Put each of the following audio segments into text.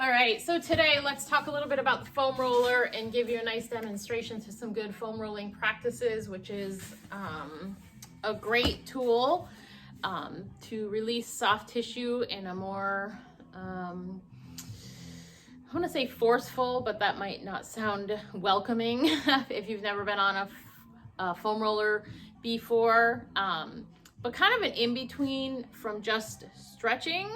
All right, so today let's talk a little bit about the foam roller and give you a nice demonstration to some good foam rolling practices, which is a great tool to release soft tissue in a more, I want to say forceful, but that might not sound welcoming if you've never been on a foam roller before, but kind of an in-between from just stretching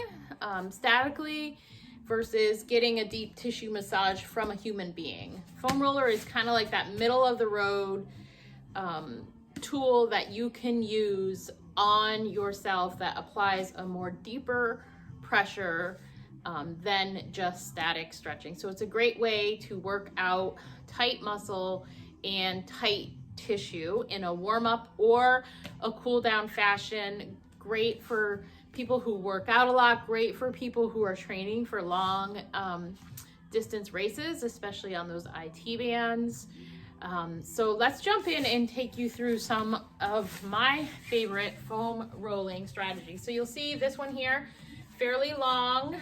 statically versus getting a deep tissue massage from a human being. Foam roller is kind of like that middle of the road tool that you can use on yourself that applies a more deeper pressure than just static stretching. So it's a great way to work out tight muscle and tight tissue in a warm-up or a cool-down fashion. Great for people who work out a lot, great for people who are training for long distance races, especially on those IT bands. So let's jump in and take you through some of my favorite foam rolling strategies. So you'll see this one here, fairly long.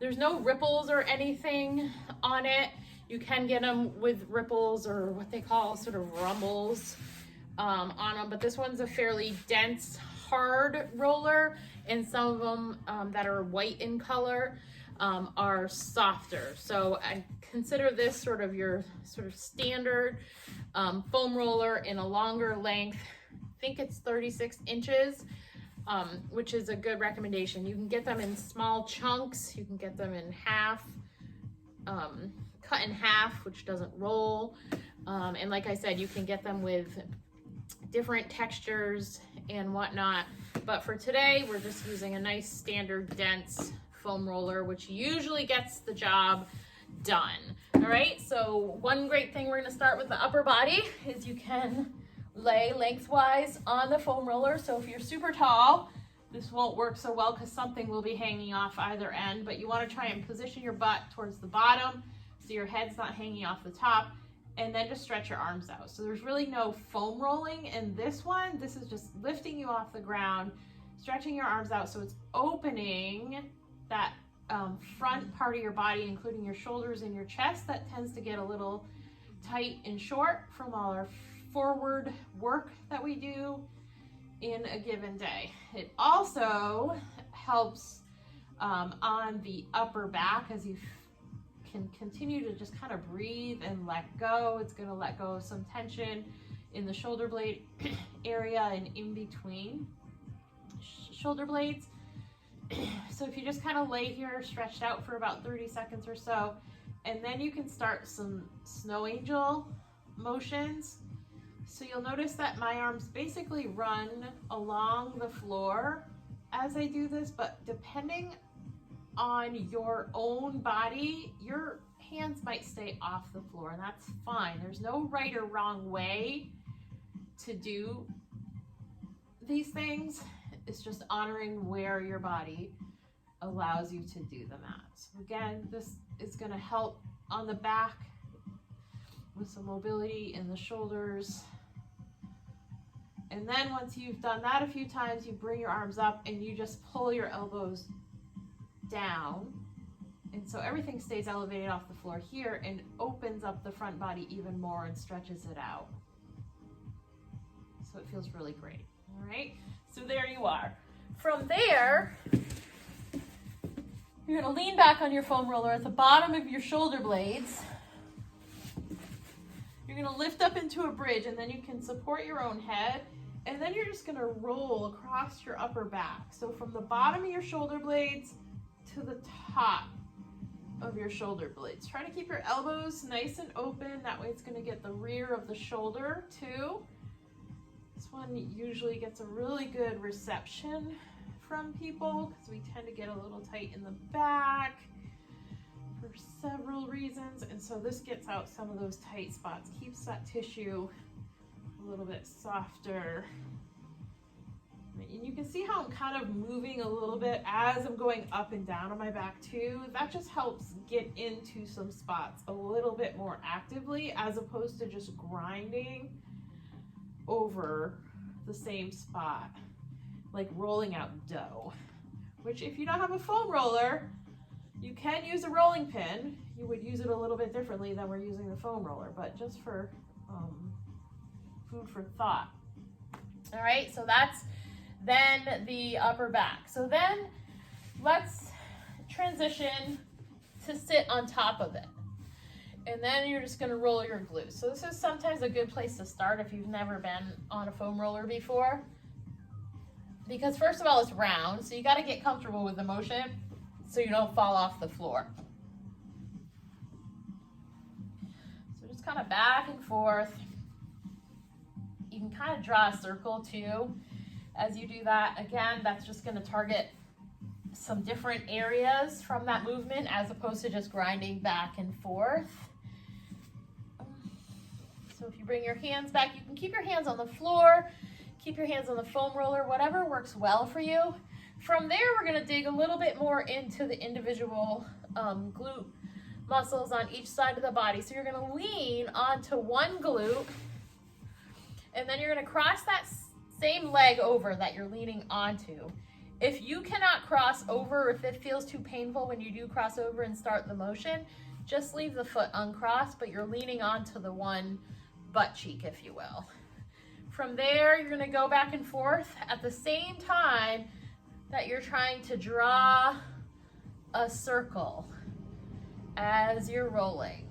There's no ripples or anything on it. You can get them with ripples or what they call sort of rumbles on them, but this one's a fairly dense, hard roller, and some of them that are white in color are softer. So I consider this sort of your sort of standard foam roller in a longer length. I think it's 36 inches, which is a good recommendation. You can get them in small chunks. You can get them in half, cut in half, which doesn't roll. And like I said, you can get them with different textures and whatnot. But for today, we're just using a nice standard dense foam roller, which usually gets the job done. All right, so one great thing, we're gonna start with the upper body, is you can lay lengthwise on the foam roller. So if you're super tall, this won't work so well because something will be hanging off either end, but you wanna try and position your butt towards the bottom so your head's not hanging off the top, and then just stretch your arms out. So there's really no foam rolling in this one. This is just lifting you off the ground, stretching your arms out so it's opening that front part of your body, including your shoulders and your chest. That tends to get a little tight and short from all our forward work that we do in a given day. It also helps on the upper back as you can continue to just kind of breathe and let go. It's going to let go of some tension in the shoulder blade area and in between shoulder blades. So if you just kind of lay here stretched out for about 30 seconds or so, and then you can start some snow angel motions. So you'll notice that my arms basically run along the floor as I do this, but depending on your own body, your hands might stay off the floor, and that's fine. There's no right or wrong way to do these things. It's just honoring where your body allows you to do them at. So again, this is going to help on the back with some mobility in the shoulders. And then once you've done that a few times, you bring your arms up and you just pull your elbows down, and so everything stays elevated off the floor here and opens up the front body even more and stretches it out. So it feels really great. All right, so there you are. From there, you're going to lean back on your foam roller at the bottom of your shoulder blades. You're going to lift up into a bridge, and then you can support your own head, and then you're just going to roll across your upper back. So from the bottom of your shoulder blades to the top of your shoulder blades. Try to keep your elbows nice and open. That way it's going to get the rear of the shoulder too. This one usually gets a really good reception from people because we tend to get a little tight in the back for several reasons. And so this gets out some of those tight spots, keeps that tissue a little bit softer. And you can see how I'm kind of moving a little bit as I'm going up and down on my back too. That just helps get into some spots a little bit more actively as opposed to just grinding over the same spot, like rolling out dough, which if you don't have a foam roller, You can use a rolling pin. You would use it a little bit differently than we're using the foam roller, but just for food for thought. All right, so that's then the upper back. So then let's transition to sit on top of it. And then you're just gonna roll your glutes. So this is sometimes a good place to start if you've never been on a foam roller before. Because first of all, it's round, so you gotta get comfortable with the motion so you don't fall off the floor. So just kind of back and forth. You can kind of draw a circle too as you do that. Again, that's just gonna target some different areas from that movement as opposed to just grinding back and forth. So if you bring your hands back, you can keep your hands on the floor, keep your hands on the foam roller, whatever works well for you. From there, we're gonna dig a little bit more into the individual glute muscles on each side of the body. So you're gonna lean onto one glute, and then you're gonna cross that same leg over that you're leaning onto. If you cannot cross over, if it feels too painful when you do cross over and start the motion, just leave the foot uncrossed, but you're leaning onto the one butt cheek, if you will. From there, you're gonna go back and forth at the same time that you're trying to draw a circle as you're rolling.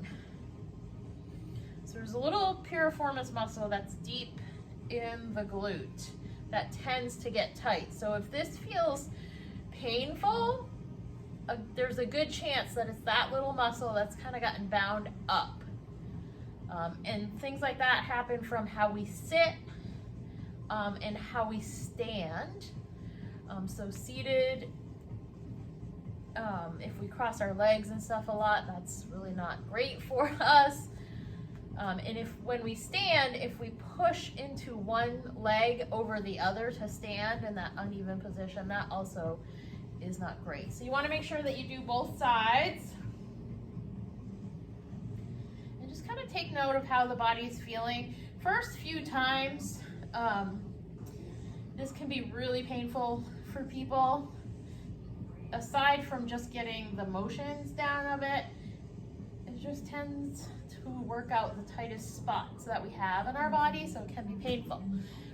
So there's a little piriformis muscle that's deep in the glute that tends to get tight. So if this feels painful, there's a good chance that it's that little muscle that's kind of gotten bound up. And things like that happen from how we sit and how we stand. So seated, if we cross our legs and stuff a lot, that's really not great for us. And when we stand, if we push into one leg over the other to stand in that uneven position, that also is not great. So you want to make sure that you do both sides. And just kind of take note of how the body is feeling. First few times, this can be really painful for people. Aside from just getting the motions down of it, it just tends to work out the tightest spots that we have in our body, so it can be painful.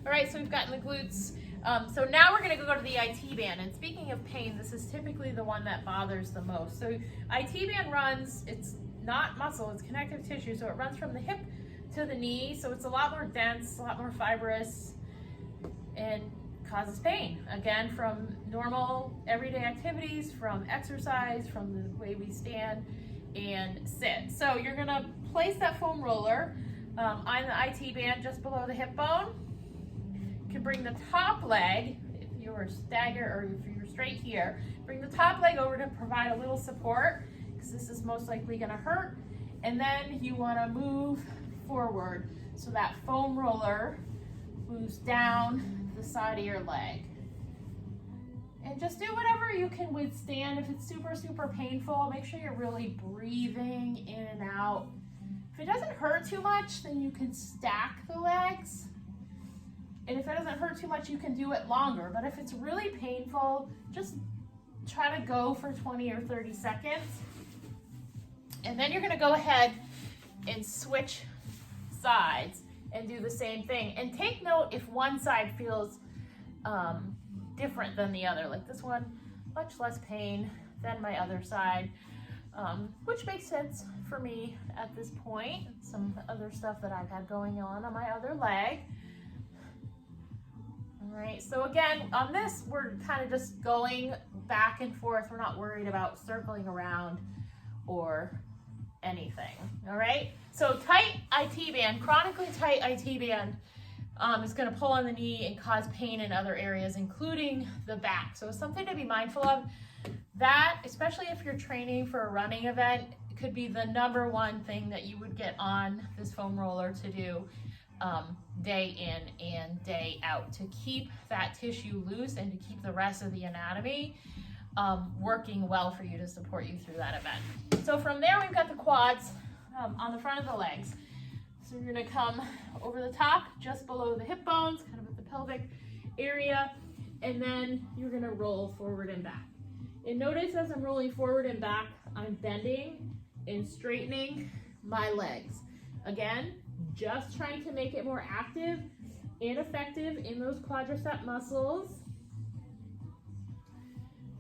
All right, so we've gotten the glutes. So now we're gonna go to the IT band. And speaking of pain, this is typically the one that bothers the most. So IT band runs, it's not muscle, it's connective tissue. So it runs from the hip to the knee. So it's a lot more dense, a lot more fibrous, and causes pain. Again, from normal everyday activities, from exercise, from the way we stand and sit. So you're gonna place that foam roller on the IT band just below the hip bone. You can bring the top leg, if you were staggered or if you're straight here, bring the top leg over to provide a little support, because this is most likely gonna hurt. And then you wanna move forward so that foam roller moves down the side of your leg. And just do whatever you can withstand. If it's super, super painful, make sure you're really breathing in and out. If it doesn't hurt too much, then you can stack the legs. And if it doesn't hurt too much, you can do it longer. But if it's really painful, just try to go for 20 or 30 seconds. And then you're gonna go ahead and switch sides and do the same thing. And take note if one side feels different than the other. Like this one, much less pain than my other side, which makes sense for me at this point. Some other stuff that I've had going on my other leg. All right, so again, on this, we're kind of just going back and forth. We're not worried about circling around or anything, all right? So tight IT band, chronically tight IT band, is going to pull on the knee and cause pain in other areas, including the back. So it's something to be mindful of. That, especially if you're training for a running event, could be the number one thing that you would get on this foam roller to do day in and day out, to keep that tissue loose and to keep the rest of the anatomy working well for you to support you through that event. So from there, we've got the quads on the front of the legs. So you're gonna come over the top, just below the hip bones, kind of at the pelvic area, and then you're gonna roll forward and back. And notice as I'm rolling forward and back, I'm bending and straightening my legs. Again, just trying to make it more active and effective in those quadricep muscles.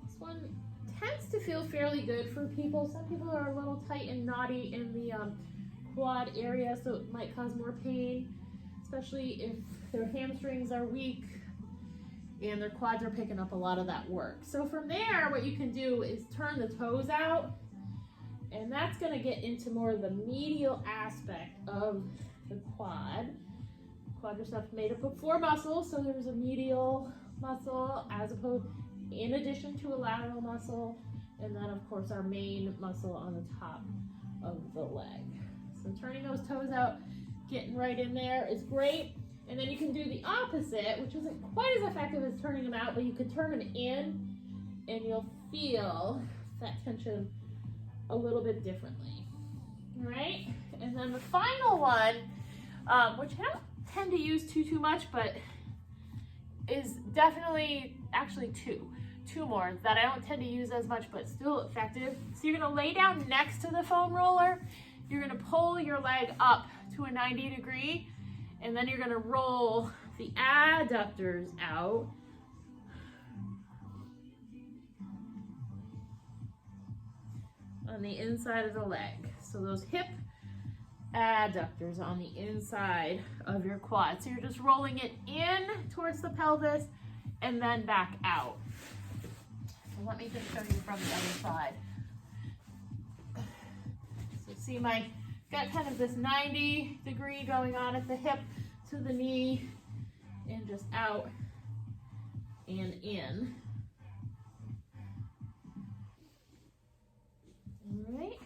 This one tends to feel fairly good for people. Some people are a little tight and knotty in the quad area, so it might cause more pain, especially if their hamstrings are weak and their quads are picking up a lot of that work. So from there, what you can do is turn the toes out, and that's gonna get into more of the medial aspect of the quad. Quadriceps made up of 4 muscles, so there's a medial muscle in addition to a lateral muscle, and then of course our main muscle on the top of the leg. So turning those toes out, getting right in there is great. And then you can do the opposite, which isn't quite as effective as turning them out, but you can turn them in and you'll feel that tension a little bit differently. All right? And then the final one, which I don't tend to use too much, but is definitely actually two more that I don't tend to use as much, but still effective. So you're gonna lay down next to the foam roller. You're gonna pull your leg up to a 90 degree, and then you're gonna roll the adductors out. On the inside of the leg. So those hip adductors on the inside of your quad. So you're just rolling it in towards the pelvis and then back out. So let me just show you from the other side. So see got kind of this 90 degree going on at the hip to the knee and just out and in. All right.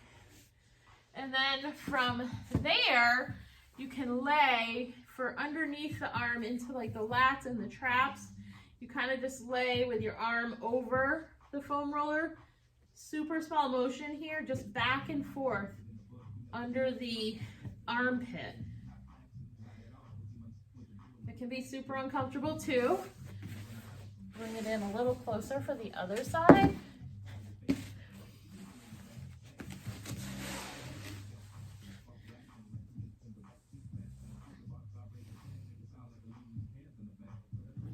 And then from there, you can lay for underneath the arm into like the lats and the traps. You kind of just lay with your arm over the foam roller. Super small motion here, just back and forth under the armpit. It can be super uncomfortable too. Bring it in a little closer for the other side.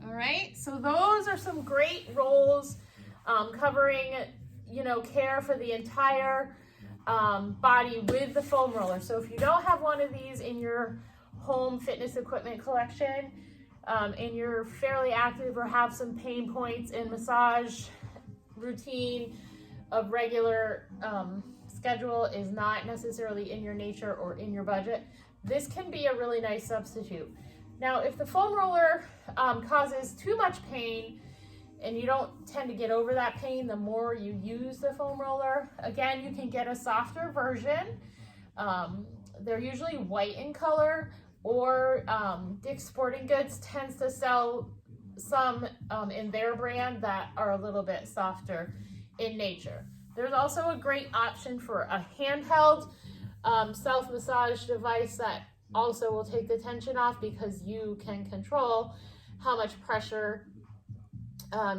All right, so those are some great rolls covering, care for the entire body with the foam roller. So if you don't have one of these in your home fitness equipment collection and you're fairly active or have some pain points in massage routine of regular schedule is not necessarily in your nature or in your budget, this can be a really nice substitute. Now, if the foam roller causes too much pain and you don't tend to get over that pain the more you use the foam roller, again, you can get a softer version. They're usually white in color, or Dick's Sporting Goods tends to sell some in their brand that are a little bit softer in nature. There's also a great option for a handheld self-massage device that also will take the tension off, because you can control how much pressure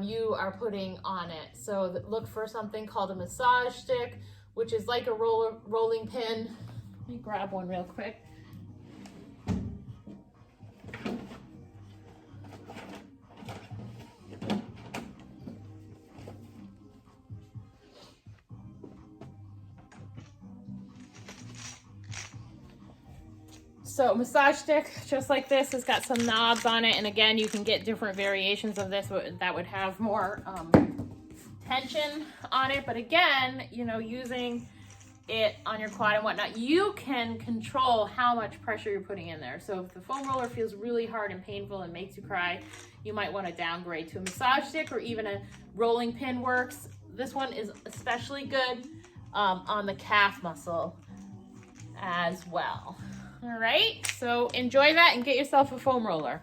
you are putting on it. So look for something called a massage stick, which is like a rolling pin. Let me grab one real quick. So massage stick, just like this, has got some knobs on it. And again, you can get different variations of this that would have more tension on it. But again, using it on your quad and whatnot, you can control how much pressure you're putting in there. So if the foam roller feels really hard and painful and makes you cry, you might want to downgrade to a massage stick, or even a rolling pin works. This one is especially good on the calf muscle as well. All right, so enjoy that and get yourself a foam roller.